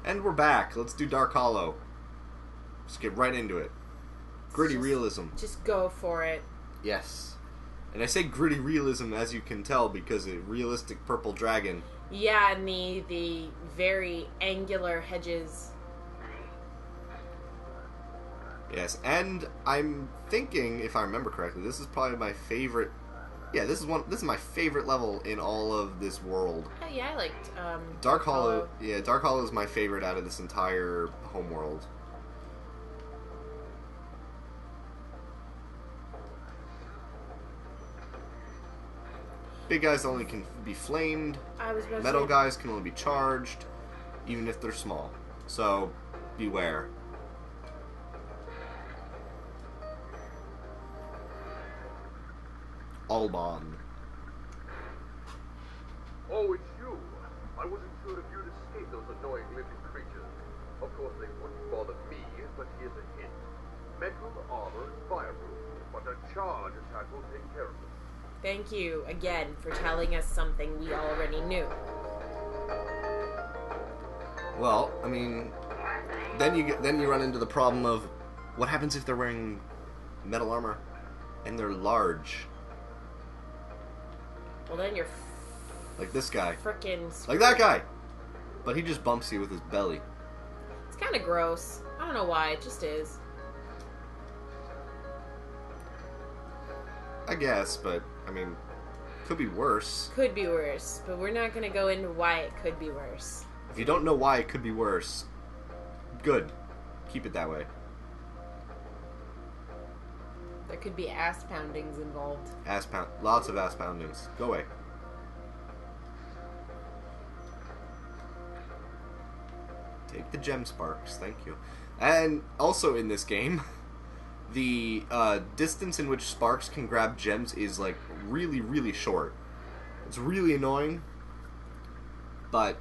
And we're back. Let's do Dark Hollow. Let's get right into it. Gritty realism. Just go for it. Yes. And I say gritty realism, as you can tell, because a realistic purple dragon. Yeah, and the very angular hedges. Yes, and I'm thinking, if I remember correctly, this is probably my favorite. Yeah, this is my favorite level in all of this world. Oh, yeah, I liked Dark Hollow. Yeah, Dark Hollow is my favorite out of this entire homeworld. Big guys only can be flamed. Metal guys can only be charged, even if they're small. So, beware. Alban. Oh, it's you. I wasn't sure if you'd escape those annoying living creatures. Of course, they wouldn't bother me, but here's a hint. Metal armor is fireproof, but a charge attack will take care of them. Thank you, again, for telling us something we already knew. Well, I mean, then you run into the problem of what happens if they're wearing metal armor and they're large. Well, then you're like this guy, frickin' like that guy, but he just bumps you with his belly. It's kind of gross. I don't know why. It just is. I guess, but I mean, could be worse. Could be worse, but we're not gonna go into why it could be worse. If you don't know why it could be worse, good. Keep it that way. There could be ass poundings involved. Lots of ass poundings. Go away. Take the gem sparks, thank you. And also in this game, the distance in which sparks can grab gems is like really, really short. It's really annoying, but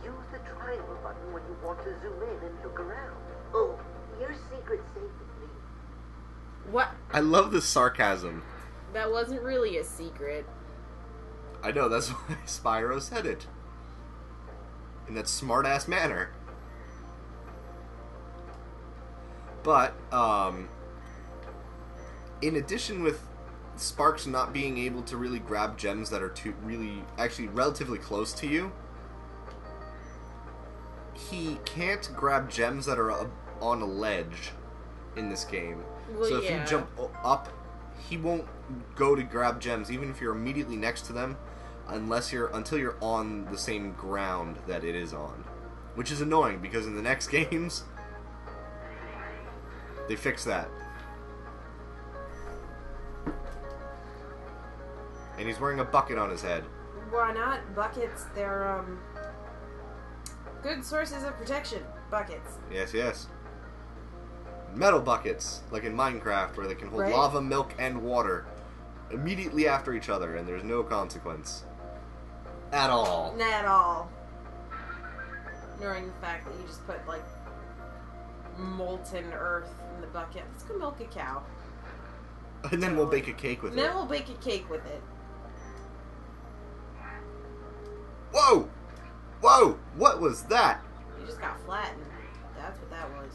use the triangle button when you want to zoom in and look around. Oh, your secret's safe with me. What? I love this sarcasm. That wasn't really a secret. I know, that's why Spyro said it. In that smart-ass manner. But, in addition with Sparks not being able to really grab gems that are actually relatively close to you, he can't grab gems that are on a ledge in this game. Well, so if yeah. you jump up, he won't go to grab gems, even if you're immediately next to them, until you're on the same ground that it is on. Which is annoying, because in the next games, they fix that. And he's wearing a bucket on his head. Why not? Buckets, they're, good sources of protection. Buckets. Yes, yes. Metal buckets, like in Minecraft, where they can hold Right. lava, milk, and water immediately after each other, and there's no consequence. At all. Not at all. Ignoring the fact that you just put, like, molten earth in the bucket. Let's go milk a cow. And then we'll bake a cake with And it. then we'll bake a cake with it. Whoa! Whoa! What was that? You just got flattened. That's what that was.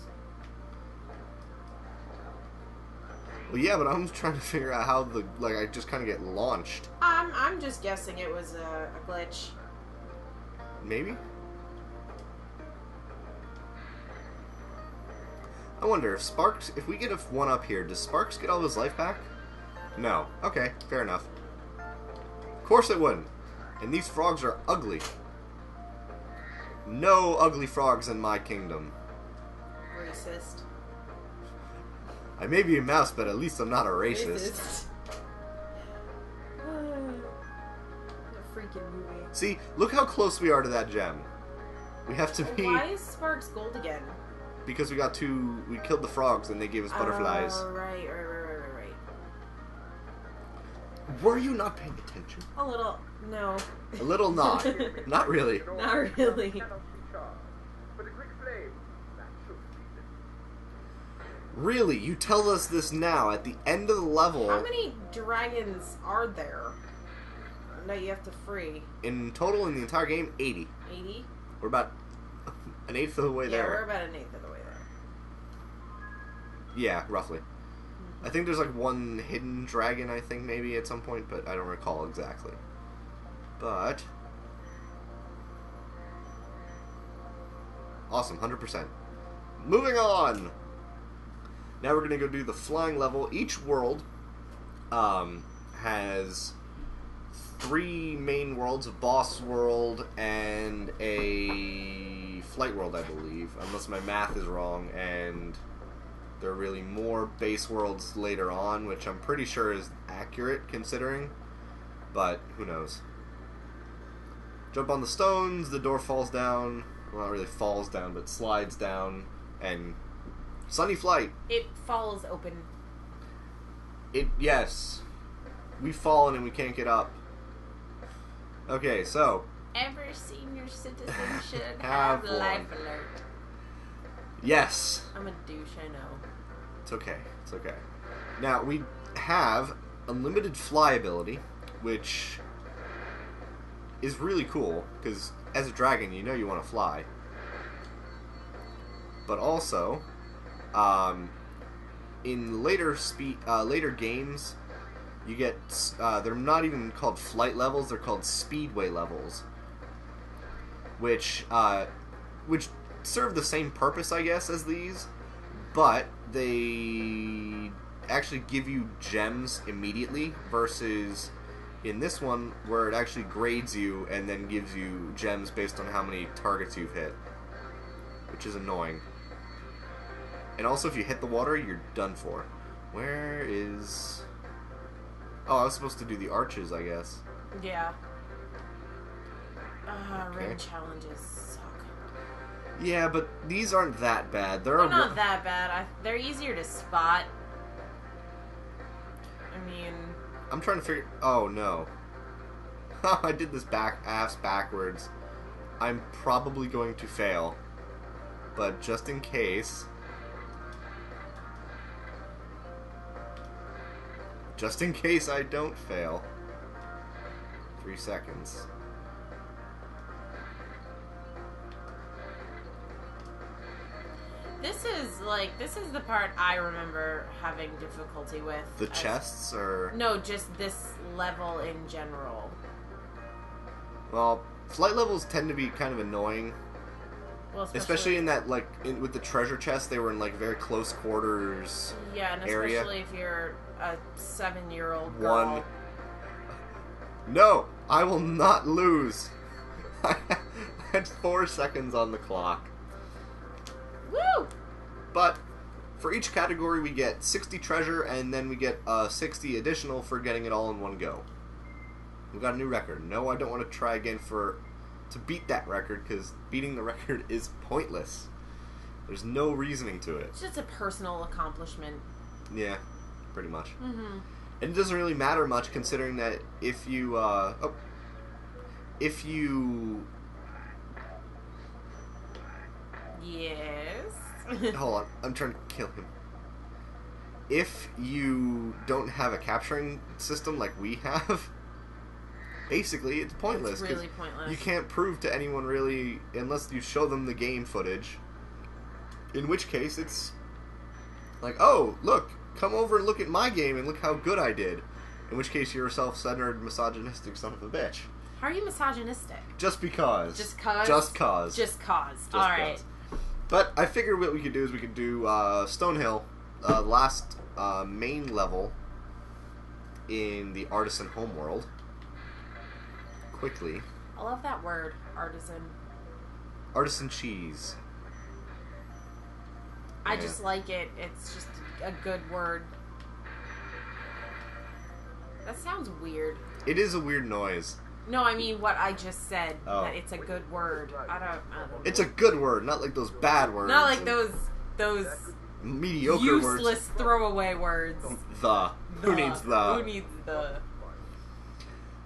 Well, yeah, but I'm trying to figure out how I just kind of get launched. I'm just guessing it was a glitch. Maybe? I wonder if we get a 1-up here, does Sparks get all of his life back? No. Okay, fair enough. Of course it wouldn't. And these frogs are ugly. No ugly frogs in my kingdom. Racist. I may be a mouse, but at least I'm not a racist. A freaking movie. See, look how close we are to that gem. We have to be... Why is Sparks gold again? Because we killed the frogs and they gave us butterflies. Oh, right. Were you not paying attention? A little, no. A little not. Not really. Not really. But a quick flame, that should keep it. Really? You tell us this now, at the end of the level... How many dragons are there? No, you have to free. In total, in the entire game, 80. 80? We're about an eighth of the way Yeah, there. we're about an eighth of the way there. Yeah, roughly. I think there's like one hidden dragon, I think, maybe at some point, but I don't recall exactly. But... awesome, 100%. Moving on! Now we're going to go do the flying level. Each world has 3 main worlds, a boss world and a flight world, I believe, unless my math is wrong, and there are really more base worlds later on, which I'm pretty sure is accurate considering, but who knows. Jump on the stones, the door falls down, well, not really falls down, but slides down, and sunny flight. It falls open. Yes. We've fallen and we can't get up. Okay, so. Every senior citizen should Have have life one. alert. Yes. I'm a douche, I know. It's okay. It's okay. Now, we have unlimited fly ability, which is really cool, because as a dragon, you know you want to fly. But also, in later games, you get, they're not even called flight levels, they're called speedway levels, which serve the same purpose, I guess, as these, but they actually give you gems immediately, versus in this one, where it actually grades you and then gives you gems based on how many targets you've hit, which is annoying. And also, if you hit the water, you're done for. Where is... oh, I was supposed to do the arches, I guess. Yeah. Okay. Ring challenges suck. Yeah, but these aren't that bad. They're not that bad. They're easier to spot. I mean... I'm trying to figure... oh, no. I did this ass backwards. I'm probably going to fail. But just in case... just in case I don't fail. 3 seconds. This is the part I remember having difficulty with. The chests, or... no, just this level in general. well, flight levels tend to be kind of annoying. Well, Especially in that, like, with the treasure chests, they were in, like, very close quarters yeah, and area. especially if you're a 7-year-old girl. One. No! I will not lose! I had 4 seconds on the clock. Woo! But, for each category, we get 60 treasure, and then we get 60 additional for getting it all in one go. We've got a new record. No, I don't want to try again to beat that record, because beating the record is pointless. There's no reasoning to it. It's just a personal accomplishment. Yeah, pretty much. Mm-hmm. And it doesn't really matter much, considering that if you, Yes. hold on, I'm trying to kill him. If you don't have a capturing system like we have, basically it's pointless. It's really 'cause pointless. you can't prove to anyone really, unless you show them the game footage. In which case it's like, oh, look, come over and look at my game and look how good I did. In which case you're a self-centered, misogynistic son of a bitch. How are you misogynistic? Just because. Just cause? Just cause. Just cause. Just Alright. cause. But I figured what we could do is we could do Stonehill, last main level in the Artisan homeworld. Quickly. I love that word, artisan. Artisan cheese. I Yeah. just like it. It's just a good word. That sounds weird. It is a weird noise. No, I mean what I just said. Oh. That it's a good word. I don't know. It's a good word, not like those bad words. Not like those mediocre useless words. throwaway words. Who needs the? Who needs the?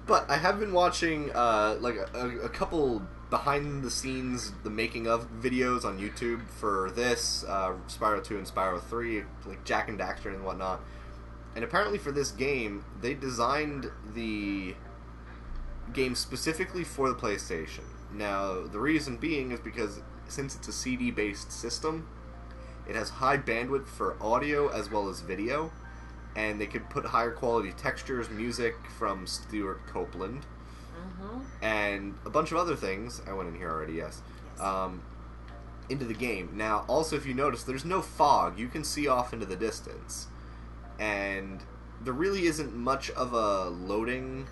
But I have been watching like a couple behind the scenes, the making of videos on YouTube for this, Spyro 2 and Spyro 3, like Jack and Daxter and whatnot. And apparently for this game, they designed the game specifically for the PlayStation. Now, the reason being is because since it's a CD-based system, it has high bandwidth for audio as well as video, and they could put higher quality textures, music from Stuart Copeland, and a bunch of other things. I went in here already, yes. Into the game. Now, also, if you notice, there's no fog. You can see off into the distance. And there really isn't much of a loading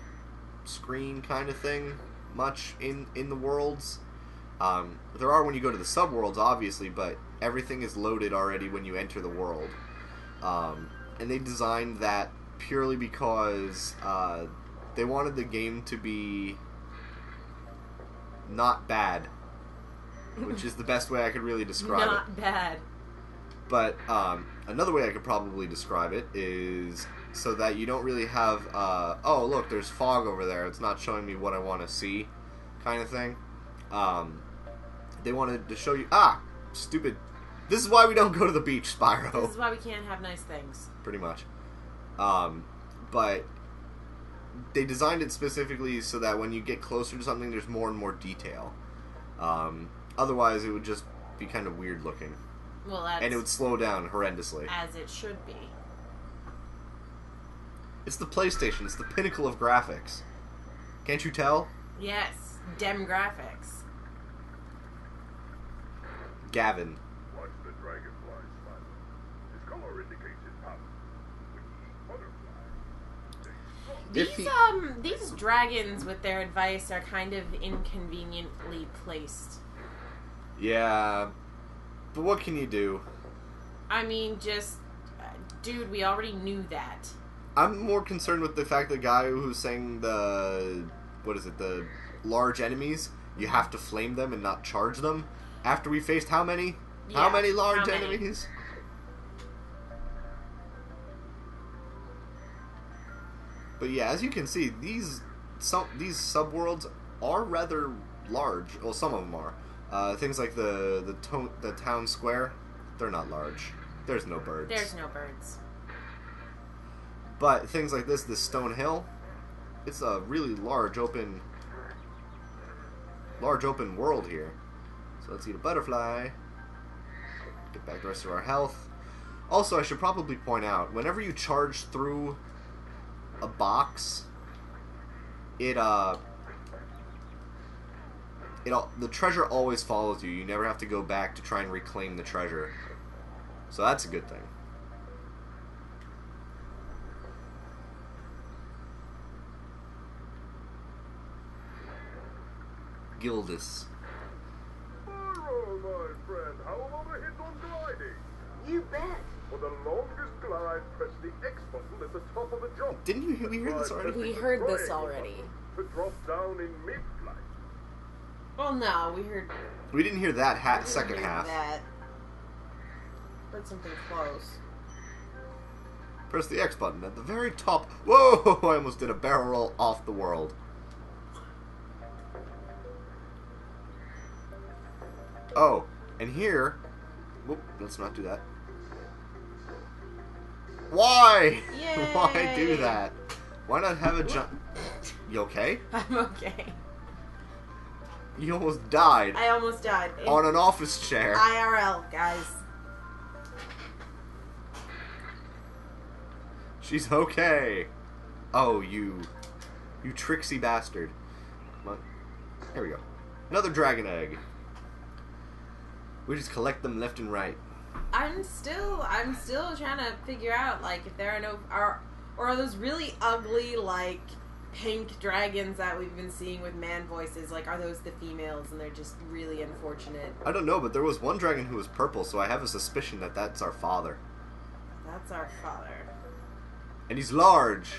screen kind of thing much in the worlds. There are when you go to the subworlds, obviously, but everything is loaded already when you enter the world. And they designed that purely because they wanted the game to be not bad, which is the best way I could really describe it. Not bad. But another way I could probably describe it is so that you don't really have, oh, look, there's fog over there. It's not showing me what I want to see kind of thing. They wanted to show you, stupid. This is why we don't go to the beach, Spyro. This is why we can't have nice things. Pretty much. But they designed it specifically so that when you get closer to something, there's more and more detail. Otherwise, it would just be kind of weird looking. Well, that's... And it would slow down horrendously. As it should be. It's the PlayStation. It's the pinnacle of graphics. Can't you tell? Yes. Dem graphics. Gavin. Watch the dragonfly, Spyro. His color indicates his power. When he eats butterflies, These dragons with their advice are kind of inconveniently placed. Yeah. But what can you do? I mean, just... dude, we already knew that. I'm more concerned with the fact the guy who's saying the... What is it? The large enemies, you have to flame them and not charge them. After we faced how many? Yeah, how many large how many? enemies? But yeah, as you can see, these subworlds are rather large. Well, some of them are. Things like the town square, they're not large. There's no birds. There's no birds. But things like this Stonehill, it's a really large open world here. So let's eat a butterfly. Get back the rest of our health. Also, I should probably point out, whenever you charge through a box, the treasure always follows you. You never have to go back to try and reclaim the treasure. So that's a good thing. Gildas. Spyro, my friend, how about a hit on gliding? You bet. For the longest glide, press the X button at the top of the jump. Didn't we hear this already? We heard this already. To drop down in mid-flight. Well, no, we heard... We didn't hear that we second heard half. That. Heard something close. Press the X button at the very top. Whoa! I almost did a barrel roll off the world. Oh, and here... Whoop, let's not do that. Why? Yay! Why do that? Why not have a jump? You okay? I'm okay. You almost died. I almost died. On an office chair. IRL, guys. She's okay. Oh, you tricksy bastard. Come on. Here we go. Another dragon egg. We just collect them left and right. I'm still trying to figure out, like, if there are no... Are those really ugly, like, pink dragons that we've been seeing with man voices, like, are those the females and they're just really unfortunate? I don't know, but there was one dragon who was purple, so I have a suspicion that that's our father. That's our father. And he's large.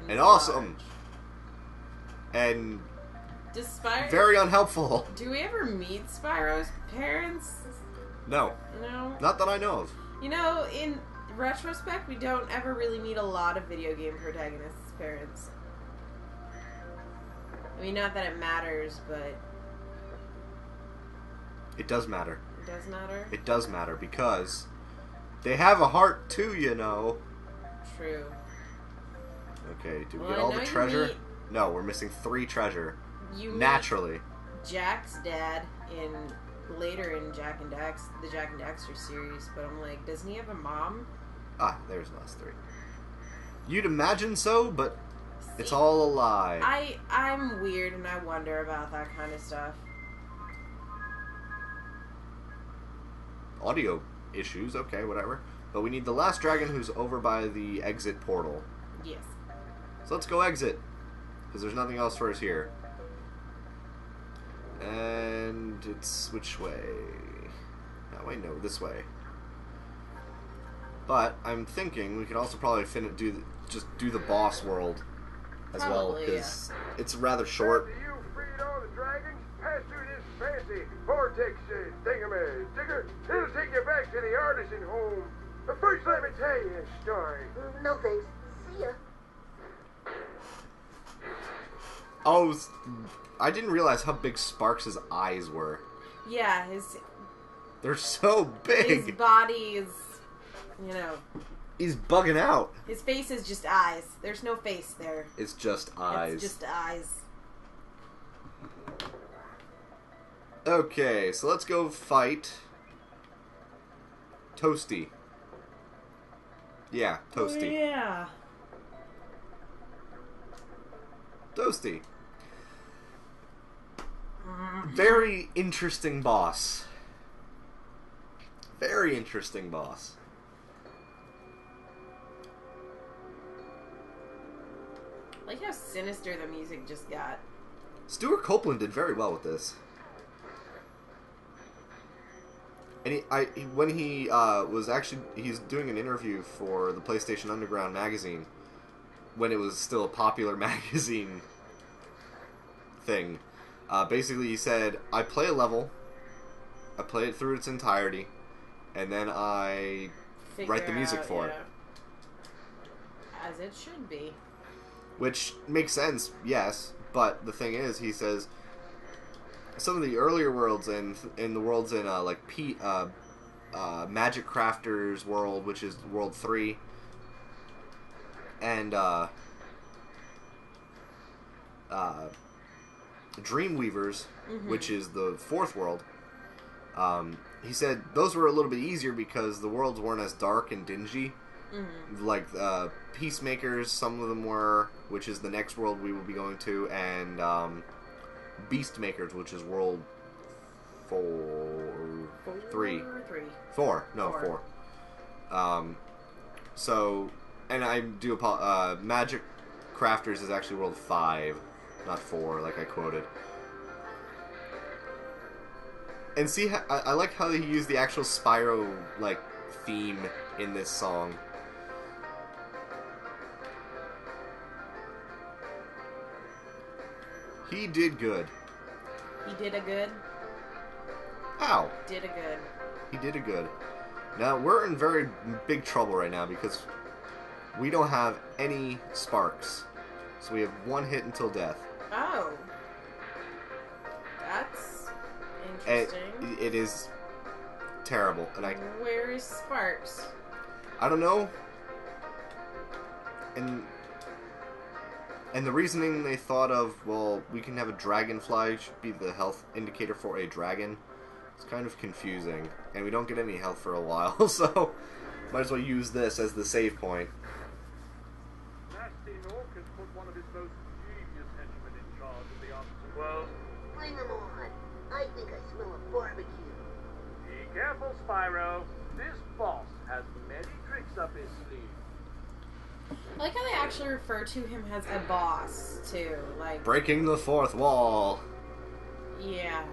And he's awesome. large. And Does Spyro... very unhelpful. Do we ever meet Spyro's parents? No. No? Not that I know of. You know, in retrospect, we don't ever really meet a lot of video game protagonists' parents. I mean, not that it matters, but... It does matter. It does matter? It does matter because they have a heart too, you know. True. Okay, did we Well, get all I know the treasure? No, we're missing 3 treasure. You meet Naturally. Jack's dad later in Jack and the Jack and Daxter series, but I'm like, doesn't he have a mom? Ah, there's the last 3. You'd imagine so, but it's See, all a lie. I'm weird and I wonder about that kind of stuff. Audio issues, okay, whatever. But we need the last dragon who's over by the exit portal. Yes. So let's go exit. Because there's nothing else for us here. And it's which way? That way? No, this way. But I'm thinking we could also probably just do the boss world as well, Probably, because it's rather short. After you freed all the dragons, pass through this fancy vortex thingamajigger. It'll take you back to the artisan home. But first, let me tell you a story. No thanks. See ya. Oh, I didn't realize how big Sparks' eyes were. Yeah, They're so his big. body is, you know, He's bugging out. his face is just eyes. There's no face there. It's just eyes. It's just eyes. Okay, so let's go fight Toasty. Yeah, Toasty. Yeah. Toasty. Very interesting boss. Very interesting boss. Like how sinister the music just got. Stuart Copeland did very well with this. And he's doing an interview for the PlayStation Underground magazine when it was still a popular magazine thing. Basically, he said, I play a level, I play it through its entirety, and then I write the music for it. As it should be. Which makes sense, yes, but the thing is, he says, some of the earlier worlds in the worlds in Magic Crafter's world, which is World 3, and Dreamweavers, which is the 4th world, he said those were a little bit easier because the worlds weren't as dark and dingy. Like Peacemakers, some of them were, which is the next world we will be going to, and Beastmakers, which is World 4. So, and I do Magic Crafters is actually World 5, not 4, like I quoted. And see, I like how he used the actual Spyro like theme in this song. He did good. He did a good. Ow. Did a good. He did a good. Now, we're in very big trouble right now because we don't have any sparks. So we have 1 hit until death. Oh. That's interesting. It is terrible. And Where is Sparks? I don't know. And the reasoning they thought of, well, we can have a dragonfly, should be the health indicator for a dragon. It's kind of confusing. And we don't get any health for a while, so might as well use this as the save point. Nasty Nork has put one of his most genius henchmen in charge of the artisan world. Bring them on. I think I smell a barbecue. Be careful, Spyro. This boss has many tricks up his sleeve. I like how they actually refer to him as a boss, too. Like, Breaking the 4th wall. yeah.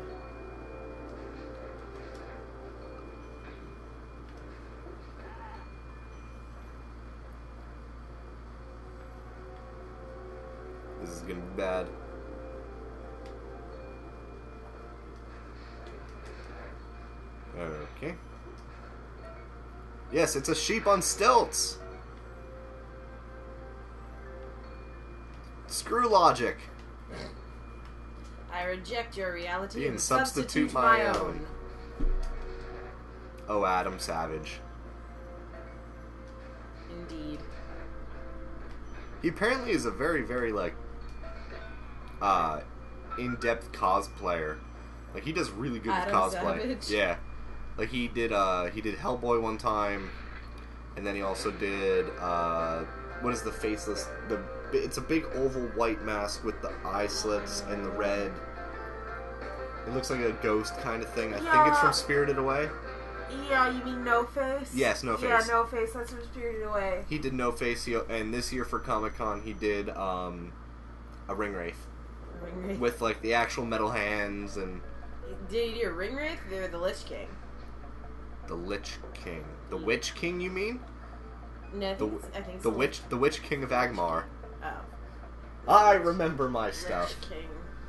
This is gonna be bad. Okay. Yes, it's a sheep on stilts. Screw logic. I reject your reality And and substitute my own. Oh, Adam Savage. Indeed. He apparently is a very, very, like, in-depth cosplayer. Like, he does really good with Adam cosplay. Savage. Yeah. Like, he did Hellboy one time, and then he also did, what is the faceless, it's a big oval white mask with the eye slits and the red. It looks like a ghost kind of thing. I think it's from Spirited Away. Yeah, you mean No Face? Yes, No Face. Yeah, No Face. That's from Spirited Away. He did No Face, and this year for Comic-Con he did a Ring Wraith. Ring Wraith. With, like, the actual metal hands and... Did he do a Ring Wraith or the Lich King? The Lich King. The Witch King, you mean? No, I think the Witch King of Agmar. Oh. I remember my stuff.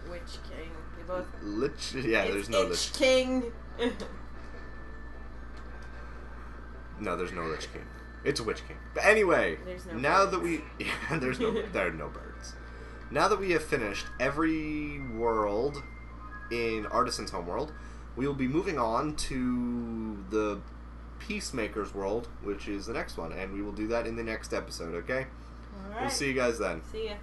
Witch King. They both... Lich... Yeah, there's no Lich King. No, there's no Lich King. It's a Witch King. But anyway, There's no now birds. that we... Yeah, there are no birds. Now that we have finished every world in Artisan's homeworld, we will be moving on to the Peacemaker's world, which is the next one, and we will do that in the next episode, okay? All right. We'll see you guys then. See ya.